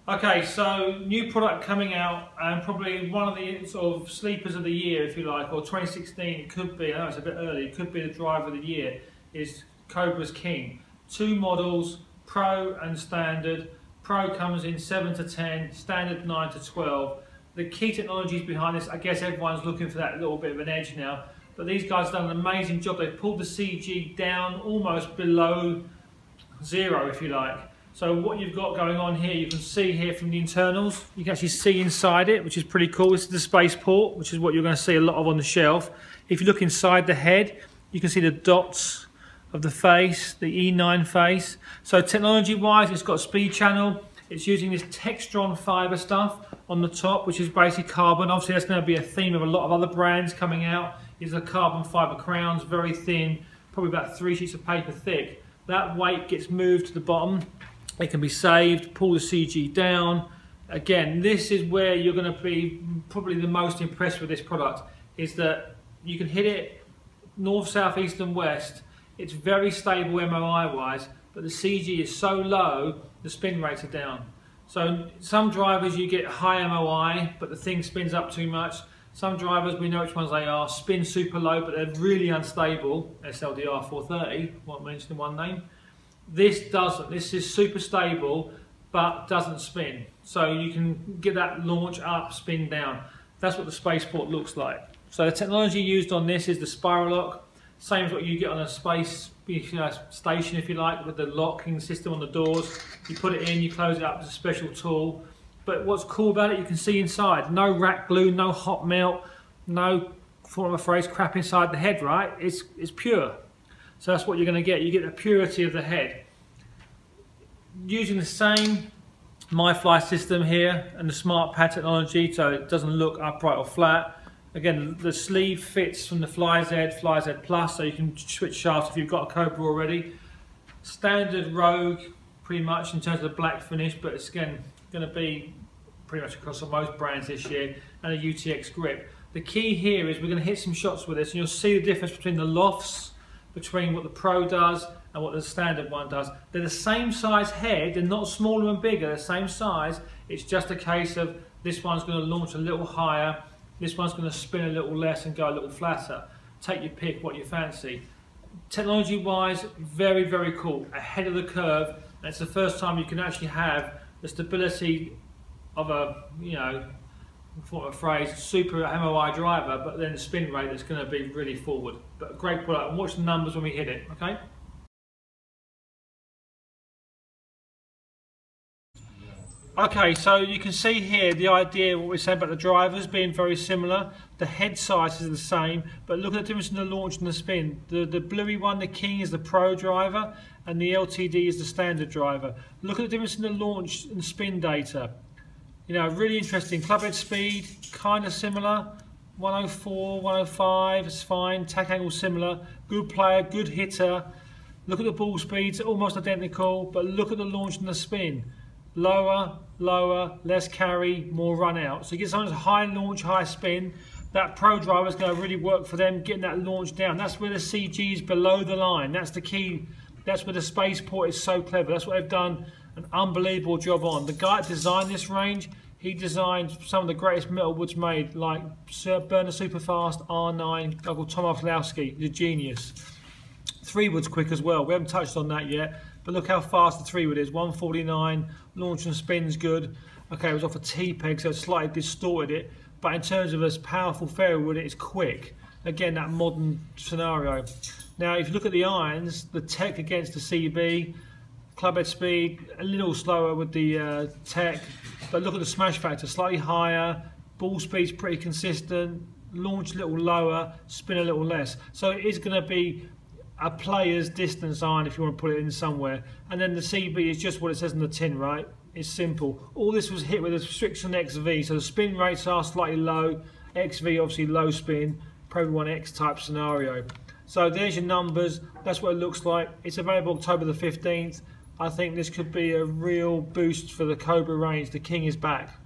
Okay, so new product coming out, and probably one of the sort of sleepers of the year, if you like, or 2016, it could be, I know it's a bit early, it could be the driver of the year, is Cobra's King. Two models, Pro and Standard. Pro comes in 7 to 10, Standard 9 to 12. The key technologies behind this, I guess everyone's looking for that little bit of an edge now, but these guys have done an amazing job. They've pulled the CG down almost below zero, if you like. So what you've got going on here, you can see here from the internals, you can actually see inside it, which is pretty cool. This is the spaceport, which is what you're going to see a lot of on the shelf. If you look inside the head, you can see the dots of the face, the E9 face. So technology-wise, it's got a speed channel. It's using this Textron fiber stuff on the top, which is basically carbon. Obviously, that's going to be a theme of a lot of other brands coming out. Is the carbon fiber crowns, very thin, probably about 3 sheets of paper thick. That weight gets moved to the bottom. It can be saved, pull the CG down. Again, this is where you're going to be probably the most impressed with this product, is that you can hit it north, south, east and west. It's very stable MOI wise, but the CG is so low, the spin rates are down. So some drivers you get high MOI, but the thing spins up too much. Some drivers, we know which ones they are, spin super low, but they're really unstable. SLDR 430, won't mention one name. This doesn't. This is super stable, but doesn't spin. So you can get that launch up, spin down. That's what the spaceport looks like. So the technology used on this is the spiral lock, same as what you get on a space station, if you like, with the locking system on the doors. You put it in, you close it up. It's a special tool. But what's cool about it, you can see inside. No rack glue, no hot melt, no, form of a phrase, crap inside the head, right? It's pure. So that's what you're going to get. You get the purity of the head. Using the same MyFly system here and the smart pad technology, so it doesn't look upright or flat. Again, the sleeve fits from the FlyZ Plus, so you can switch shafts if you've got a Cobra already. Standard Rogue, pretty much in terms of the black finish, but it's again going to be pretty much across most brands this year, and a UTX grip. The key here is we're going to hit some shots with this, and you'll see the difference between the lofts, between what the Pro does and what the Standard one does. They're the same size head, they're not smaller and bigger, they're the same size. It's just a case of this one's going to launch a little higher, this one's going to spin a little less and go a little flatter. Take your pick, what you fancy. Technology wise, very, very cool, ahead of the curve, and it's the first time you can actually have the stability of a, for a phrase, super MOI driver, but then the spin rate that's going to be really forward. But a great product, and watch the numbers when we hit it, okay? Okay, so you can see here the idea, what we're saying about the drivers being very similar. The head size is the same, but look at the difference in the launch and the spin. The bluey one, the King, is the Pro driver, and the LTD is the Standard driver. Look at the difference in the launch and spin data. Really interesting. Clubhead speed, kind of similar. 104, 105, it's fine. Tack angle similar. Good player, good hitter. Look at the ball speeds, almost identical, but look at the launch and the spin. Lower, lower, less carry, more run out. So you get someone's high launch, high spin. That Pro driver is going to really work for them, getting that launch down. That's where the CG is below the line. That's the key. That's where the spaceport is so clever. That's what they've done an unbelievable job on. The guy that designed this range, he designed some of the greatest metal woods made, like Burner Superfast, R9, guy called Tom Orlowski. He's a genius. 3 wood's quick as well. We haven't touched on that yet, but look how fast the 3 wood is. 149, launch and spin's good. Okay, it was off a T-peg, so it slightly distorted it, but in terms of as powerful ferro wood, it's quick. Again, that modern scenario. Now, if you look at the irons, the tech against the CB, clubhead speed, a little slower with the tech, but look at the smash factor, slightly higher, ball speed's pretty consistent, launch a little lower, spin a little less. So it is going to be a player's distance iron if you want to put it in somewhere. And then the CB is just what it says on the tin, right? It's simple. All this was hit with a restriction XV, so the spin rates are slightly low. XV obviously low spin, Pro 1X type scenario. So there's your numbers, that's what it looks like. It's available October the 15th. I think this could be a real boost for the Cobra range. The King is back.